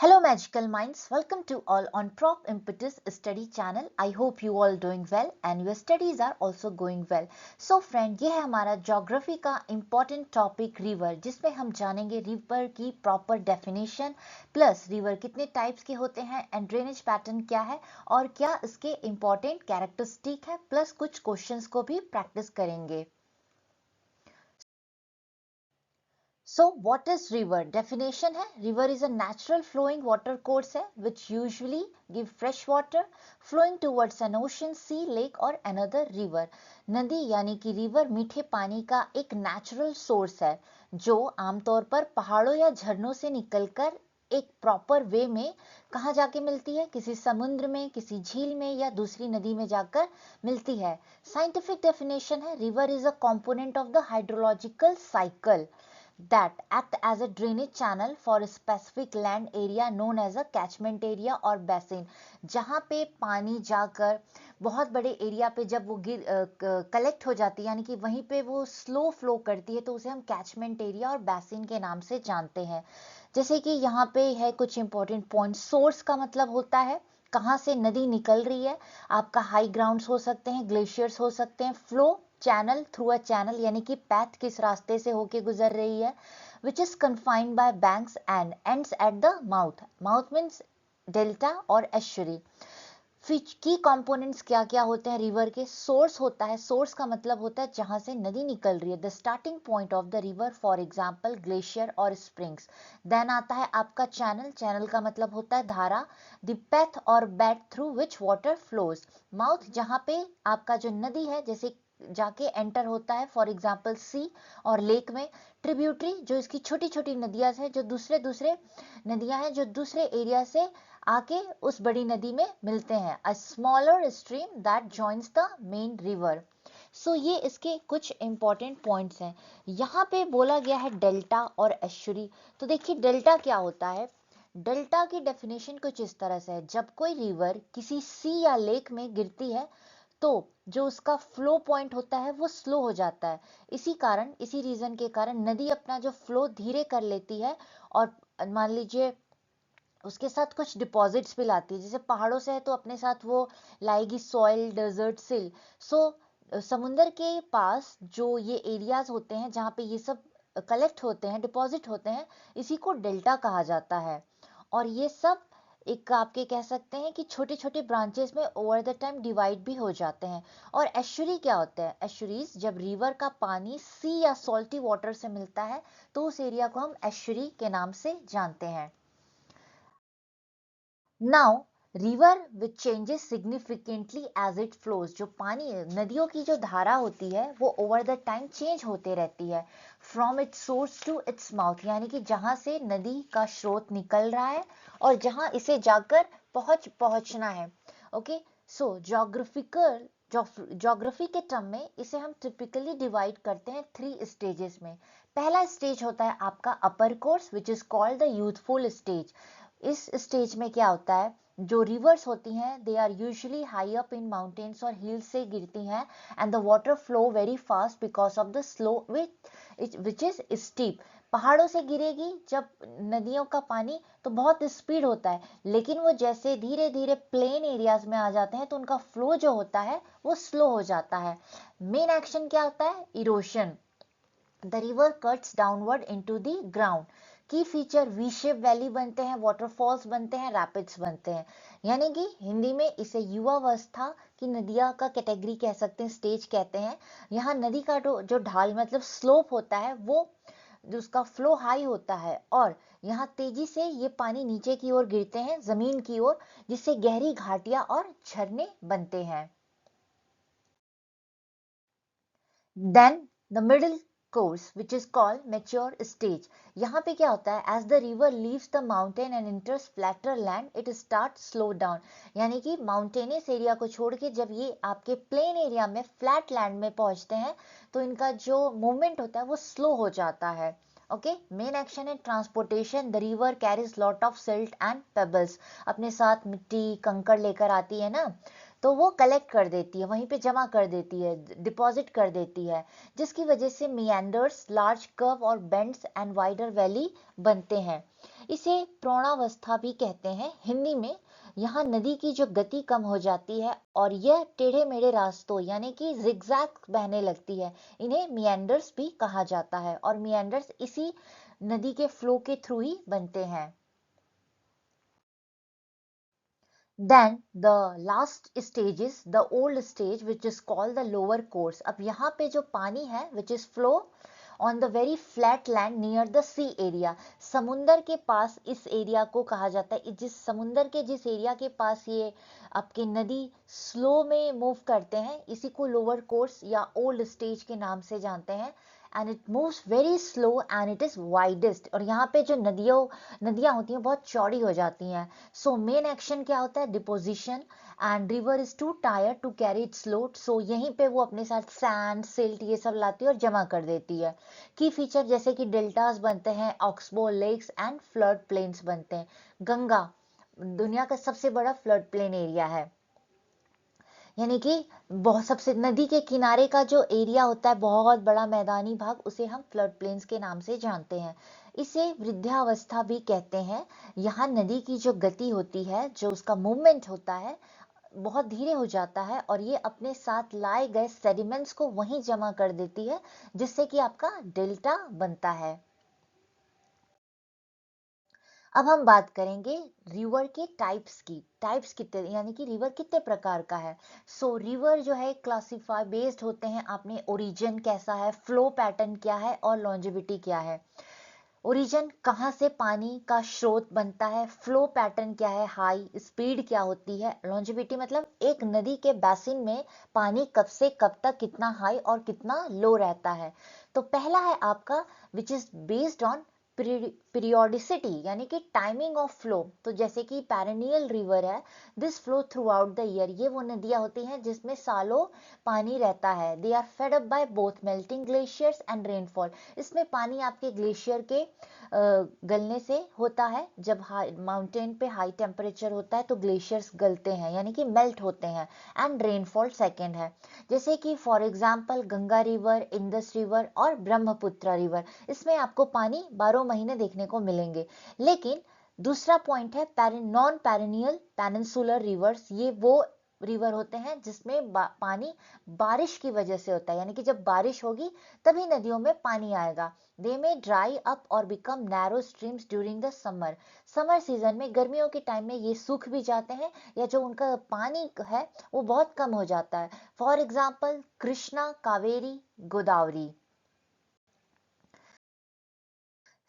Hello Magical Minds, welcome to all on Prop Impetus Study channel. I hope you all doing well and your studies are also going well. So friend, ये है हमारा geography का important topic river, जिसमें हम जानेंगे river की proper definition plus river कितने types के होते हैं एंड ड्रेनेज पैटर्न क्या है और क्या इसके इम्पोर्टेंट कैरेक्टरिस्टिक है, प्लस कुछ क्वेश्चंस को भी प्रैक्टिस करेंगे. So what is river? Definition है, river is a natural flowing water course है which usually give fresh water flowing towards an ocean, sea, lake or another river. नदी यानी कि रिवर मीठे पानी का एक नेचुरल सोर्स है जो आमतौर पर पहाड़ों या झरनों से निकलकर एक प्रॉपर वे में कहाँ जाके मिलती है, किसी समुद्र में, किसी झील में या दूसरी नदी में जाकर मिलती है. साइंटिफिक डेफिनेशन है, river is a component of the hydrological cycle that act as a drainage channel for a specific land area known as a catchment area or basin. जहाँ पे पानी जाकर बहुत बड़े एरिया पे जब वो कलेक्ट हो जाती है, यानी कि वहीं पे वो स्लो फ्लो करती है, तो उसे हम कैचमेंट एरिया और बैसिन के नाम से जानते हैं. जैसे कि यहाँ पे है कुछ इंपॉर्टेंट पॉइंट. सोर्स का मतलब होता है कहाँ से नदी निकल रही है. आपका हाई ग्राउंड्स हो सकते हैं, ग्लेशियर्स हो सकते हैं. Flow channel, through a channel यानी कि पैथ किस रास्ते से होके गुजर रही है. Which is confined bye banks and ends at the mouth. Mouth means delta और एस्चुरी. की कंपोनेंट्स क्या क्या होते हैं रिवर के. सोर्स होता है, सोर्स का मतलब होता है जहां से नदी निकल रही है, the starting point of the river, for example glacier और स्प्रिंग्स. देन आता है आपका चैनल. चैनल का मतलब होता है धारा, द पेथ और bed through which water flows. Mouth जहां पे आपका जो नदी है जैसे जाके एंटर होता है, फॉर एग्जांपल सी और लेक में. ट्रिब्यूटरी जो इसकी छोटी छोटी नदियां हैं, जो दूसरे दूसरे नदियां हैं जो दूसरे एरिया से आके उस बड़ी नदी में मिलते हैं. A smaller stream that joins the main river. So ये इसके कुछ इंपॉर्टेंट पॉइंट्स हैं. यहाँ पे बोला गया है डेल्टा और एस्चुरी. तो देखिए डेल्टा क्या होता है. डेल्टा की डेफिनेशन कुछ इस तरह से है, जब कोई रिवर किसी सी या लेक में गिरती है तो जो उसका फ्लो पॉइंट होता है वो स्लो हो जाता है. इसी रीजन के कारण नदी अपना जो फ्लो धीरे कर लेती है और मान लीजिए उसके साथ कुछ डिपॉजिट्स भी लाती है. जैसे पहाड़ों से है तो अपने साथ वो लाएगी सॉइल, डेजर्ट, सिल. सो समुंदर के पास जो ये एरियाज होते हैं जहाँ पे ये सब कलेक्ट होते हैं, डिपॉजिट होते हैं, इसी को डेल्टा कहा जाता है. और ये सब एक आपके कह सकते हैं कि छोटे छोटे ब्रांचेस में ओवर द टाइम डिवाइड भी हो जाते हैं. और एस्चुरी क्या होता है. एस्चुरीज जब रिवर का पानी सी या सॉल्टी वाटर से मिलता है तो उस एरिया को हम एस्चुरी के नाम से जानते हैं. Now, river which changes significantly as it flows. जो पानी नदियों की जो धारा होती है वो ओवर द टाइम चेंज होते रहती है. From its source to its mouth, यानी कि जहां से नदी का स्रोत निकल रहा है और जहां इसे जाकर पहुंचना है. ओके, सो ज्योग्राफी के टर्म में इसे हम टिपिकली डिवाइड करते हैं 3 स्टेजेस में. पहला स्टेज होता है आपका upper course which is called the youthful stage. इस स्टेज में क्या होता है, जो रिवर्स होती हैं they are usually high up in mountains और हिल्स से गिरती हैं and the water flow very fast because of the slope which is steep. पहाड़ों से गिरेगी जब नदियों का पानी तो बहुत स्पीड होता है, लेकिन वो जैसे धीरे धीरे प्लेन एरियाज में आ जाते हैं तो उनका फ्लो जो होता है वो स्लो हो जाता है. मेन एक्शन क्या होता है, erosion. The river cuts downward into the ground. की फीचर वी शेप वैली बनते हैं, वाटरफॉल्स बनते हैं, रैपिड्स बनते हैं. यानी कि हिंदी में इसे युवावस्था की नदियां का कैटेगरी कह सकते हैं, स्टेज कहते हैं. यहाँ नदी का जो ढाल मतलब स्लोप होता है वो जो उसका फ्लो हाई होता है और यहाँ तेजी से ये पानी नीचे की ओर गिरते हैं, जमीन की ओर, जिससे गहरी घाटियां और झरने बनते हैं. Then the middle course which is called mature stage. यहाँ पे क्या होता है, as the river leaves the mountain and enters flatter land it starts slow down. यानी कि माउंटेनियस एरिया को छोड़ के जब ये आपके प्लेन एरिया में फ्लैट लैंड में पहुंचते हैं तो इनका जो मूवमेंट होता है वो स्लो हो जाता है. ओके, मेन एक्शन है transportation. The river carries lot of silt and pebbles. अपने साथ मिट्टी कंकड़ लेकर आती है ना, तो वो कलेक्ट कर देती है, वहीं पे जमा कर देती है, डिपॉजिट कर देती है, जिसकी वजह से मियंडर्स, लार्ज कर्व और बेंड्स एंड वाइडर वैली बनते हैं. इसे प्रौढ़ावस्था भी कहते हैं हिंदी में। यहाँ नदी की जो गति कम हो जाती है और यह टेढ़े मेढ़े रास्तों यानी कि जिगजैग बहने लगती है। इन्हें मिएंडर्स भी कहा जाता है और मिएंडर्स इसी नदी के फ्लो के थ्रू ही बनते हैं। Then the last stage is the old stage which is called the lower course। अब यहाँ पे जो पानी है which is flow on the very flat land near the sea area, समुंदर के पास इस एरिया को कहा जाता है। जिस समुंदर के जिस एरिया के पास ये आपकी नदी स्लो में मूव करते हैं इसी को लोअर कोर्स या ओल्ड स्टेज के नाम से जानते हैं। And it moves very slow and it is widest. और यहाँ पे जो नदियाँ होती हैं बहुत चौड़ी हो जाती हैं। सो मेन एक्शन क्या होता है, deposition, and river is too tired to carry its load. So यहीं पे वो अपने साथ सैंड सिल्ट ये सब लाती है और जमा कर देती है। की फीचर जैसे कि डेल्टास बनते हैं, oxbow lakes and flood plains बनते हैं। गंगा दुनिया का सबसे बड़ा फ्लड प्लेन एरिया है, यानी कि बहुत सबसे नदी के किनारे का जो एरिया होता है बहुत बड़ा मैदानी भाग, उसे हम फ्लड प्लेन्स के नाम से जानते हैं। इसे वृद्धावस्था भी कहते हैं। यहाँ नदी की जो गति होती है, जो उसका मूवमेंट होता है बहुत धीरे हो जाता है और ये अपने साथ लाए गए सेडिमेंट्स को वहीं जमा कर देती है जिससे कि आपका डेल्टा बनता है। अब हम बात करेंगे रिवर के टाइप्स की। टाइप्स कितने यानी कि रिवर कितने प्रकार का है। सो रिवर जो है क्लासिफाई बेस्ड होते हैं आपने ओरिजिन कैसा है, फ्लो पैटर्न क्या है और लॉन्जिविटी क्या है। ओरिजिन कहाँ से पानी का स्रोत बनता है, फ्लो पैटर्न क्या है, हाई स्पीड क्या होती है, लॉन्जिविटी मतलब एक नदी के बेसिन में पानी कब से कब तक कितना हाई और कितना लो रहता है। तो पहला है आपका which is based on periodicity यानी कि टाइमिंग ऑफ फ्लो। तो जैसे कि पेरेनियल रिवर है, this flow through out the year. ये वो नदियां होती हैं जिसमें सालों पानी रहता है। They are fed up by both melting glaciers and rainfall. इसमें पानी आपके ग्लेशियर के गलने से होता है। जब माउंटेन पे हाई टेम्परेचर होता है तो ग्लेशियर्स गलते हैं यानी कि मेल्ट होते हैं। एंड रेनफॉल सेकेंड है, जैसे कि for example Ganga river, Indus river और ब्रह्मपुत्र रिवर। इसमें आपको पानी 12 महीने देखने को मिलेंगे। लेकिन दूसरा पॉइंट है नॉन पेरिनियल पेनिनसुलर रिवर्स। ये वो रिवर होते हैं जिसमें पानी बारिश की वजह से होता है, यानी कि जब बारिश होगी तभी नदियों में पानी आएगा। दे में ड्राई अप और become narrow streams during the summer. Summer season में गर्मियों के टाइम में ये सूख भी जाते हैं या जो उनका पानी है वो बहुत कम हो जाता है। For example Krishna, Kaveri, Godavari.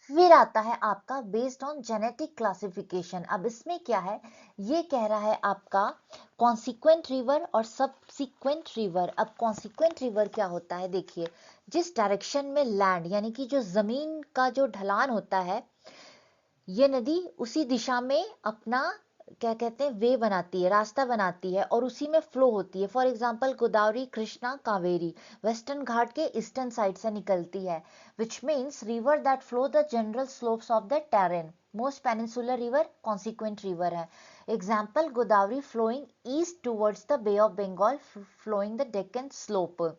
फिर आता है आपका बेस्ड ऑन जेनेटिक क्लासिफिकेशन। अब इसमें क्या है, ये कह रहा है आपका कॉन्सिक्वेंट रिवर और सबसिक्वेंट रिवर। अब कॉन्सिक्वेंट रिवर क्या होता है, देखिए जिस डायरेक्शन में लैंड यानी कि जो जमीन का जो ढलान होता है, ये नदी उसी दिशा में अपना क्या कहते हैं वे बनाती है, रास्ता बनाती है और उसी में फ्लो होती है। For example Godavari, Krishna, Kaveri western Ghat के ईस्टर्न साइड से निकलती है, which means river that flow the general slopes of the terrain. Most peninsular river consequent river है। Example Godavari flowing east towards the Bay of Bengal, flowing the Deccan slope.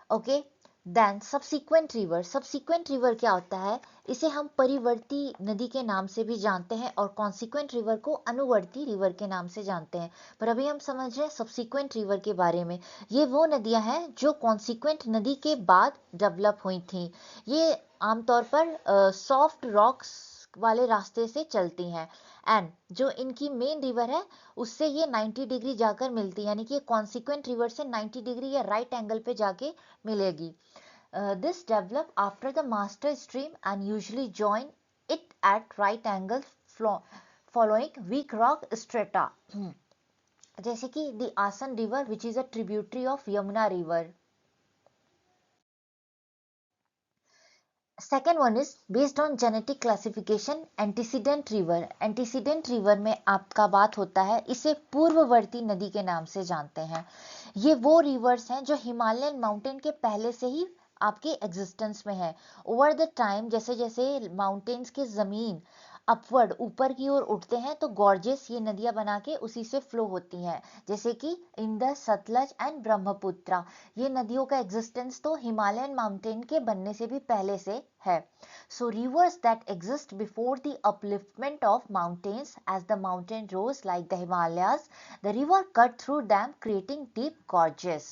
Okay, then subsequent river. Subsequent river क्या होता है, इसे हम परिवर्ती नदी के नाम से भी जानते हैं और कॉन्सिक्वेंट रिवर को अनुवर्ती रिवर के नाम से जानते हैं। पर अभी हम समझ रहे हैं सबसीक्वेंट रिवर के बारे में। ये वो नदियां हैं जो कॉन्सिक्वेंट नदी के बाद डेवलप हुई थी। ये आमतौर पर सॉफ्ट रॉक्स वाले रास्ते से चलती हैं एंड जो इनकी मेन रिवर है उससे ये 90 डिग्री जाकर मिलती है, यानी कि कॉन्सिक्वेंट रिवर से 90 डिग्री या राइट एंगल पे जाके मिलेगी। This develop after the master stream and usually join it at right angle following weak rock strata. जैसे कि the Asan river which is a tributary of Yamuna river. Second one is based on genetic classification antecedent river. Antecedent river में आपका बात होता है, इसे पूर्ववर्ती नदी के नाम से जानते हैं। ये वो रिवर्स हैं जो हिमालयन माउंटेन के पहले से ही आपके एग्जिस्टेंस में है। ओवर द टाइम जैसे जैसे माउंटेन्स की जमीन अपवर्ड ऊपर की ओर उठते हैं तो गॉर्जेस ये नदियां बना के उसी से फ्लो होती हैं, जैसे कि इंडस, सतलज एंड ब्रह्मपुत्रा। ये नदियों का एग्जिस्टेंस तो हिमालयन माउंटेन के बनने से भी पहले से है। So rivers that exist before the upliftment of mountains, as the mountain rose like the Himalayas, the river cut through them creating deep gorges.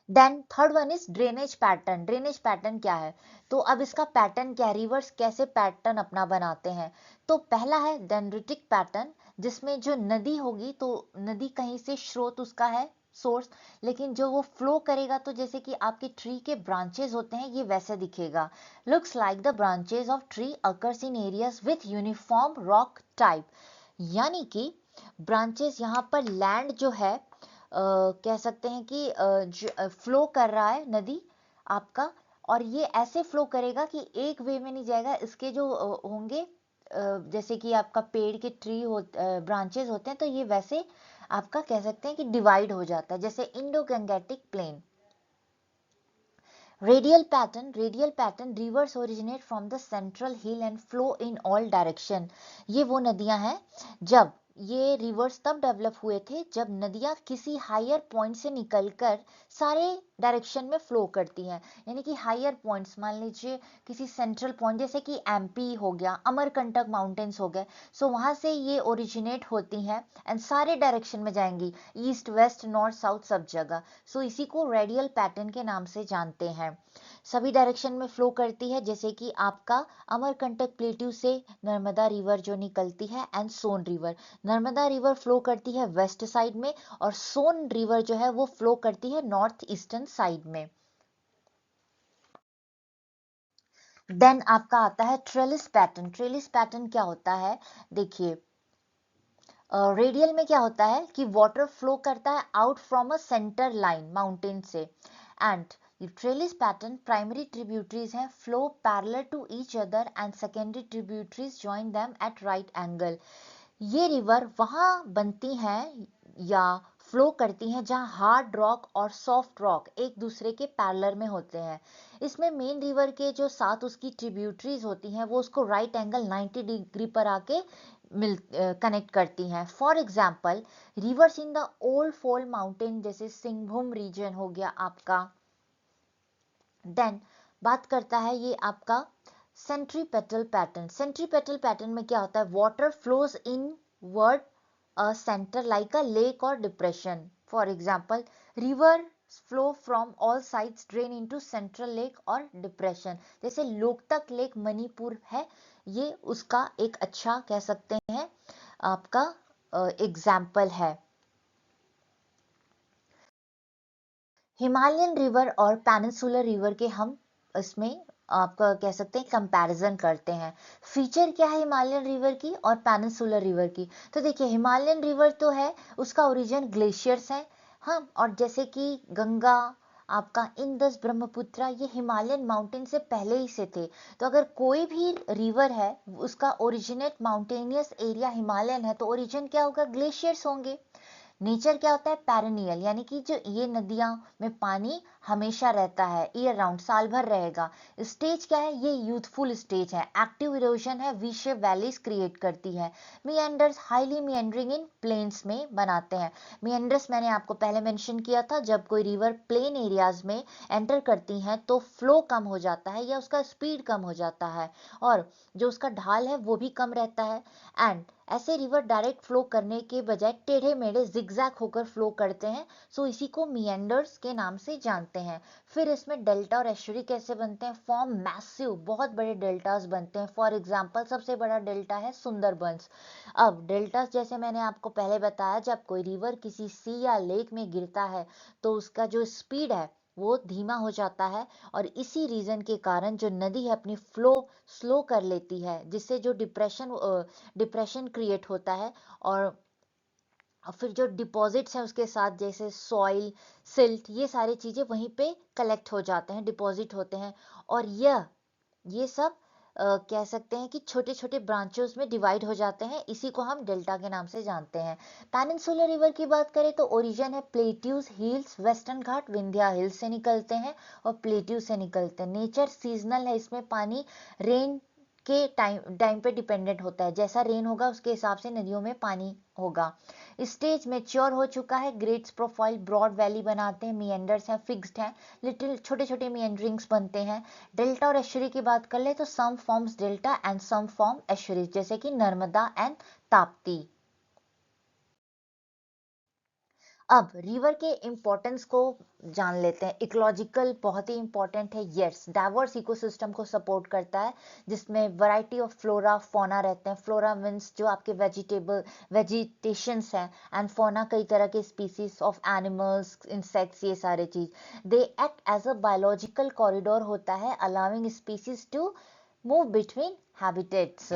Then third one is drainage pattern. Drainage pattern क्या है, तो अब इसका pattern क्या है, reverse कैसे pattern अपना बनाते हैं। तो पहला है डेंड्रिटिक पैटर्न, जिसमें जो नदी होगी तो नदी कहीं से स्रोत उसका है, सोर्स, लेकिन जो वो फ्लो करेगा तो जैसे कि आपके ट्री के ब्रांचेस होते हैं ये वैसे दिखेगा। Looks like the branches of tree occurs in areas with uniform rock type. यानी कि ब्रांचेस यहाँ पर लैंड जो है कह सकते हैं कि फ्लो कर रहा है नदी आपका, और ये ऐसे फ्लो करेगा कि एक वे में नहीं जाएगा। इसके जो होंगे जैसे कि आपका पेड़ के ट्री हो ब्रांचेस होते हैं तो ये वैसे आपका कह सकते हैं कि डिवाइड हो जाता है, जैसे Indo Gangetic plain. Radial pattern, reverse originate from the central hill and flow in all direction. ये वो नदियां हैं, जब ये रिवर्स तब डेवलप हुए थे जब नदियां किसी हायर पॉइंट से निकलकर सारे डायरेक्शन में फ्लो करती हैं। यानी कि हायर पॉइंट्स, मान लीजिए किसी सेंट्रल पॉइंट जैसे कि एमपी हो गया, अमरकंटक माउंटेन्स हो गए, सो वहां से ये ओरिजिनेट होती हैं एंड सारे डायरेक्शन में जाएंगी, ईस्ट वेस्ट नॉर्थ साउथ सब जगह। सो इसी को रेडियल पैटर्न के नाम से जानते हैं। सभी डायरेक्शन में फ्लो करती है, जैसे कि आपका अमरकंटक प्लेट्यू से नर्मदा रिवर जो निकलती है and Son river. Narmada river flow करती है वेस्ट साइड में और सोन रिवर जो है वो फ्लो करती है नॉर्थ ईस्टर्न साइड में। देन आपका आता है ट्रेलिस पैटर्न। ट्रेलिस पैटर्न क्या होता है, देखिए रेडियल में क्या होता है कि वाटर फ्लो करता है out from a centre line mountain से, and trellis pattern primary tributaries हैं flow parallel to each other and secondary tributaries join them at right angle. ये रिवर वहां बनती हैं या फ्लो करती हैं जहां हार्ड रॉक और सॉफ्ट रॉक एक दूसरे के पैरेलल में होते हैं। इसमें मेन रिवर के जो साथ उसकी ट्रिब्यूटरीज होती हैं वो उसको राइट एंगल 90 डिग्री पर आके मिल कनेक्ट करती हैं। For example reverse in the old fold mountain, जैसे सिंहभूम रीजन हो गया आपका। देन बात करता है ये आपका सेंट्रीपेटल पैटर्न। सेंट्रीपेटल पैटर्न में क्या होता है, water flows inward a center like a lake और depression. For example river flow from all sides drain into central lake और डिप्रेशन, जैसे लोकतक लेक मणिपुर है, ये उसका एक अच्छा कह सकते हैं आपका एग्जाम्पल है। हिमालयन रिवर और पेनिनसुलर रिवर के हम इसमें आपका कह सकते हैं कंपैरिजन करते हैं। फीचर क्या है हिमालयन रिवर की और पेनिनसुलर रिवर की, तो देखिए हिमालयन रिवर तो है उसका ओरिजिन ग्लेशियर्स है, हाँ, और जैसे कि गंगा आपका इंदस ब्रह्मपुत्रा ये हिमालयन माउंटेन से पहले ही से थे। तो अगर कोई भी रिवर है उसका ओरिजिनेट माउंटेनियस एरिया हिमालयन है तो ओरिजिन क्या होगा, ग्लेशियर्स होंगे। नेचर क्या होता है, पैरेनियल, यानी कि जो ये नदियां में पानी हमेशा रहता है, ईयर राउंड साल भर रहेगा। स्टेज क्या है, ये यूथफुल स्टेज है, एक्टिव इरोजन है, वी शेप वैलीज क्रिएट करती है। मिएंडर्स हाईली मिएंडरिंग इन प्लेन्स में बनाते हैं। मिएंडर्स मैंने आपको पहले मेंशन किया था, जब कोई रिवर प्लेन एरियाज में एंटर करती है तो फ्लो कम हो जाता है या उसका स्पीड कम हो जाता है और जो उसका ढाल है वो भी कम रहता है। एंड ऐसे रिवर डायरेक्ट फ्लो करने के बजाय टेढ़े मेढ़े जिगजैग होकर फ्लो करते हैं, सो इसी को मिएंडर्स के नाम से जानते हैं। फिर इसमें डेल्टा और एस्चुरी कैसे बनते हैं, फॉर्म मैसिव बहुत बड़े डेल्टास बनते हैं। फॉर एग्जांपल सबसे बड़ा डेल्टा है सुंदरबंस। अब डेल्टास जैसे मैंने आपको पहले बताया, जब कोई रिवर किसी सी या लेक में गिरता है तो उसका जो स्पीड है वो धीमा हो जाता है, और इसी रीजन के कारण जो नदी है अपनी फ्लो स्लो कर लेती है, जिससे जो डिप्रेशन क्रिएट होता है। और फिर जो डिपॉजिट्स हैं उसके साथ जैसे सॉइल, सिल्ट, ये सारी चीजें वहीं पे कलेक्ट हो जाते हैं, डिपॉजिट होते हैं, और ये सब कह सकते हैं कि छोटे छोटे ब्रांचेस में डिवाइड हो जाते हैं, इसी को हम डेल्टा के नाम से जानते हैं। पेनिनसुलर रिवर की बात करें तो ओरिजिन है प्लेट्यूज हिल्स, वेस्टर्न घाट विंध्या हिल्स से निकलते हैं और प्लेट्यू से निकलते हैं। नेचर सीजनल है, इसमें पानी रेन के टाइम टाइम पे डिपेंडेंट होता है, जैसा रेन होगा उसके हिसाब से नदियों में पानी होगा। स्टेज मेच्योर हो चुका है, ग्रेड्स प्रोफाइल ब्रॉड वैली बनाते हैं, मिएंडर्स हैं फिक्स्ड हैं, लिटिल छोटे छोटे मिएंडरिंग्स बनते हैं। डेल्टा और एस्चुरी की बात कर ले तो some forms delta and some form estuaries, जैसे कि नर्मदा एंड ताप्ती। अब रिवर के इंपॉर्टेंस को जान लेते हैं। इकोलॉजिकल बहुत ही इंपॉर्टेंट है, यस, डाइवर्स इकोसिस्टम को सपोर्ट करता है, जिसमें वैरायटी ऑफ फ्लोरा फौना रहते हैं। फ्लोरा मीन्स जो आपके वेजिटेशंस हैं, एंड फौना कई तरह के स्पीसीज ऑफ एनिमल्स इंसेक्ट्स, ये सारे चीज। They act as a biological corridor होता है, allowing species to move between habitats.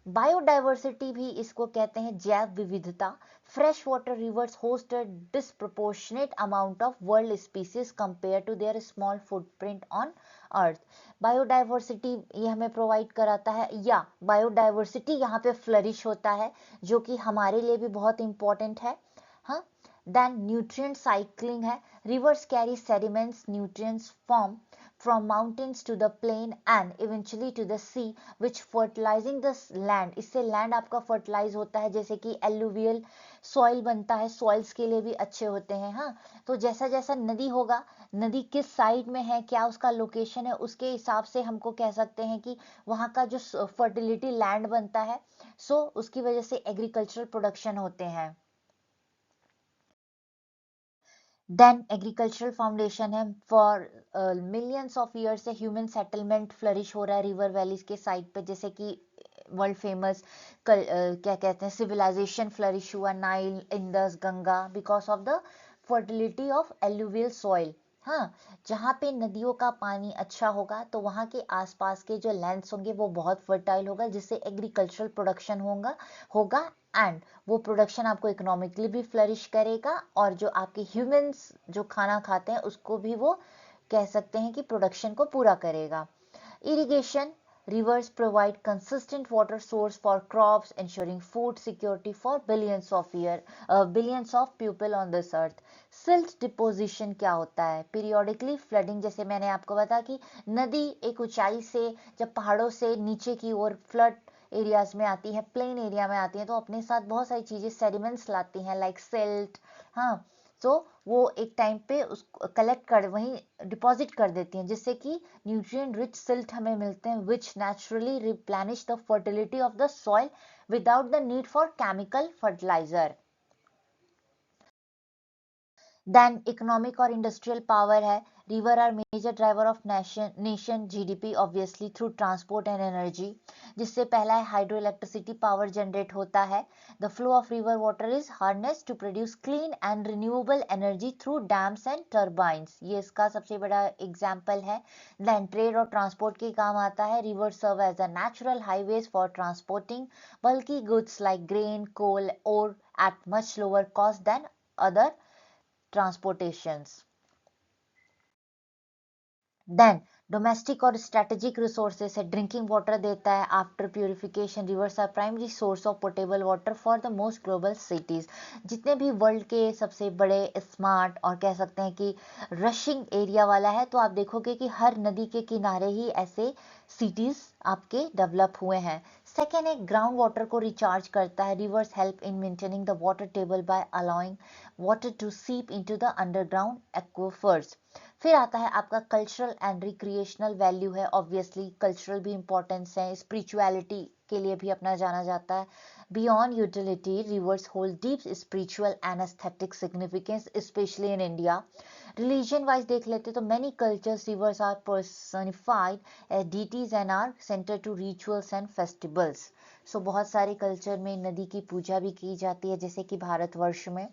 Biodiversity भी इसको कहते हैं, जैव विविधता। Fresh water rivers host a disproportionate amount of world species compare to their small footprint on earth. Biodiversity ये हमें प्रोवाइड कराता है, या बायोडाइवर्सिटी यहाँ पे फ्लरिश होता है, जो कि हमारे लिए भी बहुत इंपॉर्टेंट है। हाँ, देन न्यूट्रिएंट साइक्लिंग है, reverse carry sediments nutrients form from mountains to the plain and eventually to the sea which fertilizing the land। इससे लैंड आपका फर्टिलाइज होता है, जैसे कि एलुवियल सॉइल बनता है, सॉइल्स के लिए भी अच्छे होते हैं। हाँ, तो जैसा जैसा नदी होगा, नदी किस साइड में है, क्या उसका लोकेशन है, उसके हिसाब से हमको कह सकते हैं कि वहाँ का जो फर्टिलिटी लैंड बनता है, सो उसकी वजह से एग्रीकल्चरल प्रोडक्शन होते हैं। देन एग्रीकल्चरल फाउंडेशन है, फॉर मिलियंस ऑफ ईयर्स से ह्यूमन सेटलमेंट फ्लरिश हो रहा है रिवर वैलीज के साइड पे, जैसे कि वर्ल्ड फेमस क्या कहते हैं सिविलाइजेशन फ्लरिश हुआ, Nile Indus Ganga, because of the fertility of alluvial soil. हाँ, जहाँ पे नदियों का पानी अच्छा होगा तो वहाँ के आसपास के जो लैंड्स होंगे वो बहुत फर्टाइल होगा, जिससे एग्रीकल्चरल प्रोडक्शन होगा होगा एंड वो प्रोडक्शन आपको इकोनॉमिकली भी फ्लरिश करेगा, और जो आपके ह्यूमंस जो खाना खाते हैं उसको भी वो कह सकते हैं कि प्रोडक्शन को पूरा करेगा। Irrigation, rivers provide consistent water source for crops, ensuring food security for billions of people on this earth। silt deposition क्या होता है, periodically flooding, जैसे मैंने आपको बताया कि नदी एक ऊंचाई से जब पहाड़ों से नीचे की ओर फ्लड एरियाज में आती है, प्लेन एरिया में आती है, तो अपने साथ बहुत सारी चीजें सेडिमेंट्स लाती हैं, लाइक सिल्ट। हाँ, तो वो एक टाइम पे उसको कलेक्ट कर वहीं डिपॉजिट कर देती हैं, जिससे कि न्यूट्रिएंट रिच सिल्ट हमें मिलते हैं, which naturally replenish the fertility of the soil without the need for chemical fertilizer. Then economic और इंडस्ट्रियल पावर है, river are major driver of nation GDP obviously through transport and energy, जिससे पहला है hydro electricity power generate होता है। The flow of river water is harness to produce clean and renewable energy through dams and turbines, ये इसका सबसे बड़ा example है। देन ट्रेड और ट्रांसपोर्ट के काम आता है, river serve as a natural highways for transporting bulk goods like grain coal और at much lower cost than other transportations। Then domestic और स्ट्रेटेजिक रिसोर्सेस है, ड्रिंकिंग वाटर देता है after purification, rivers are primary source of portable water for the most global cities. जितने भी world के सबसे बड़े स्मार्ट और कह सकते हैं कि रशिंग एरिया वाला है, तो आप देखोगे कि हर नदी के किनारे ही ऐसे सिटीज आपके डेवलप हुए हैं। सेकेंड है ग्राउंड वाटर को रिचार्ज करता है, rivers help in maintaining the water table by allowing water to seep into the underground aquifers. फिर आता है आपका कल्चरल एंड रिक्रिएशनल वैल्यू है, ऑब्वियसली कल्चरल भी इंपॉर्टेंस है, स्पिरिचुअलिटी के लिए भी अपना जाना जाता है। Beyond utility rivers hold deep spiritual and aesthetic significance, specially in India. Religion wise देख लेते तो many cultures rivers are personified as deities and are centre to rituals and festivals. So बहुत सारे कल्चर में नदी की पूजा भी की जाती है, जैसे कि भारतवर्ष में।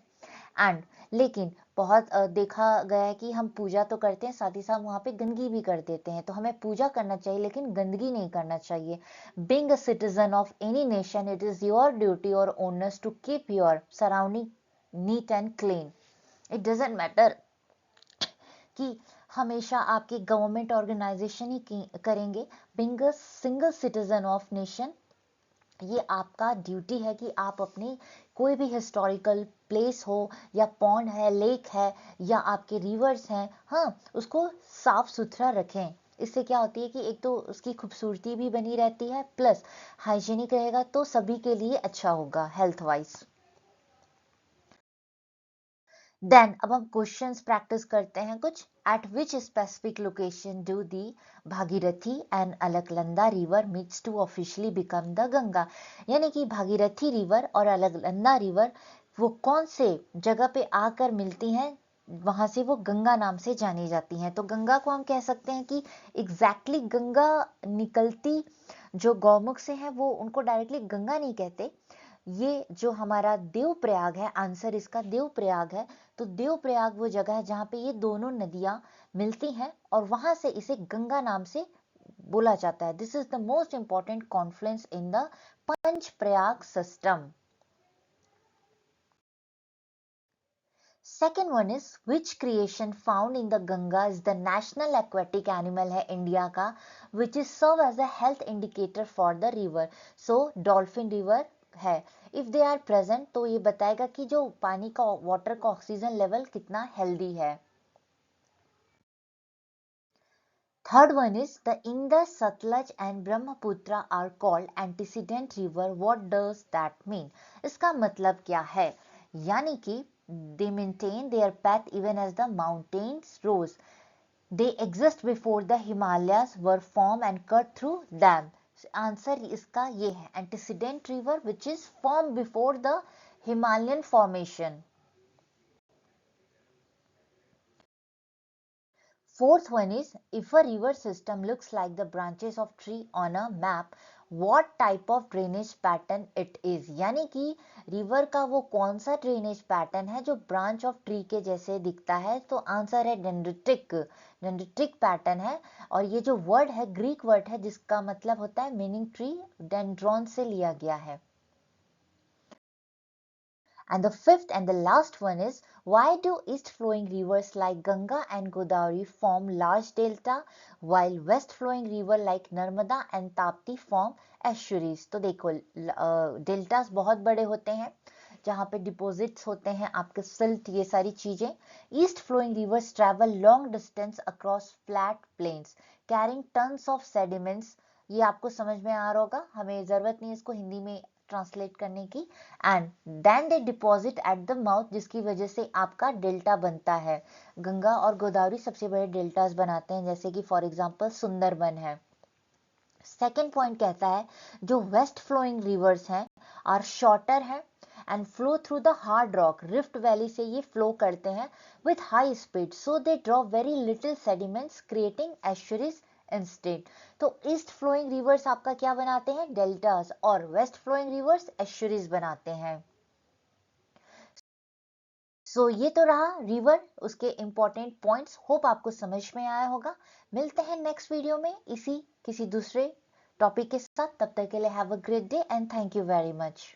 एंड लेकिन बहुत देखा गया है कि हम पूजा तो करते हैं, साथ ही साथ वहाँ पे गंदगी भी कर देते हैं, तो हमें पूजा करना चाहिए लेकिन गंदगी नहीं करना चाहिए। Being a citizen of any nation, it is your duty और honours to keep your surrounding neat and clean. It doesn't matter कि हमेशा आपके गवर्नमेंट ऑर्गेनाइजेशन ही करेंगे। Being a single citizen of nation, ये आपका ड्यूटी है कि आप अपनी कोई भी हिस्टोरिकल प्लेस हो या पॉन्ड है, लेक है या आपके रिवर्स हैं, हाँ, उसको साफ सुथरा रखें। इससे क्या होती है कि एक तो उसकी खूबसूरती भी बनी रहती है, प्लस हाइजीनिक रहेगा तो सभी के लिए अच्छा होगा हेल्थ वाइज। देन अब हम क्वेश्चंस प्रैक्टिस करते हैं कुछ। At which specific location do the Bhagirathi and Alaknanda river meets to officially become the Ganga. यानी कि भागीरथी रिवर और अलकनंदा रिवर वो कौन से जगह पे आकर मिलती हैं, वहां से वो गंगा नाम से जानी जाती हैं। तो गंगा को हम कह सकते हैं कि एग्जैक्टली गंगा निकलती जो गौमुख से है वो उनको डायरेक्टली गंगा नहीं कहते। ये जो हमारा देवप्रयाग है, आंसर इसका देवप्रयाग है। तो देवप्रयाग वो जगह है जहां पे ये दोनों नदियां मिलती हैं और वहां से इसे गंगा नाम से बोला जाता है। This is the most important confluence in the Panch Prayag system. Second one is which creation found in the Ganga is the national aquatic animal है इंडिया का, which is serve as a health indicator for the river. So dolphin river है। If they are present तो ये बताएगा कि जो पानी का वाटर का ऑक्सीजन लेवल कितना हेल्दी है। Third one is the Indus, Sutlej and Brahmaputra are called antecedent river, what does that mean. इसका मतलब क्या है, यानी कि they maintain their path even as the mountains rose, they exist before the Himalayas were formed and cut through them। Answer इसका ये है, antecedent river which is formed before the Himalayan formation। Fourth one is, if a river system looks like the branches of tree on a map, what type of drainage pattern it is। यानी कि river का वो कौन सा drainage pattern है जो branch of tree के जैसे दिखता है। तो आंसर है डेंड्रिटिक, डेंड्रिटिक पैटर्न है। और ये जो वर्ड है ग्रीक वर्ड है जिसका मतलब होता है मीनिंग ट्री, डेंड्रॉन से लिया गया है। And the fifth and the last one is, why do east flowing rivers like Ganga and Godavari form large delta while west flowing river like Narmada and Tapti form estuaries। तो देखो deltas बहुत बड़े होते हैं जहाँ पे deposits होते हैं आपके सिल्ट, ये सारी चीजें। East flowing rivers travel long distance across flat plains carrying tons of sediments. ये आपको समझ में आ रहा होगा, हमें जरूरत नहीं इसको हिंदी में ट्रांसलेट करने की। And then they deposit at the mouth, जिसकी वजह से आपका डेल्टा बनता है। गंगा और गोदावरी सबसे बड़े डेल्टास बनाते हैं, जैसे कि फॉर एग्जांपल सुंदरबन है। सेकेंड पॉइंट कहता है जो वेस्ट फ्लोइंग रिवर्स हैं आर शॉर्टर है and flow through the hard rock, rift valley से ये फ्लो करते हैं with high speed, so they draw very little sediments creating estuaries instead. तो ईस्ट फ्लोइंग रिवर्स आपका क्या बनाते हैं, डेल्टास, और वेस्ट फ्लोइंग रिवर्स एस्चुरीज बनाते हैं। सो ये तो रहा रिवर, उसके इंपॉर्टेंट पॉइंट्स। होप आपको समझ में आया होगा। मिलते हैं नेक्स्ट वीडियो में इसी किसी दूसरे टॉपिक के साथ। तब तक के लिए have a great day and thank you very much.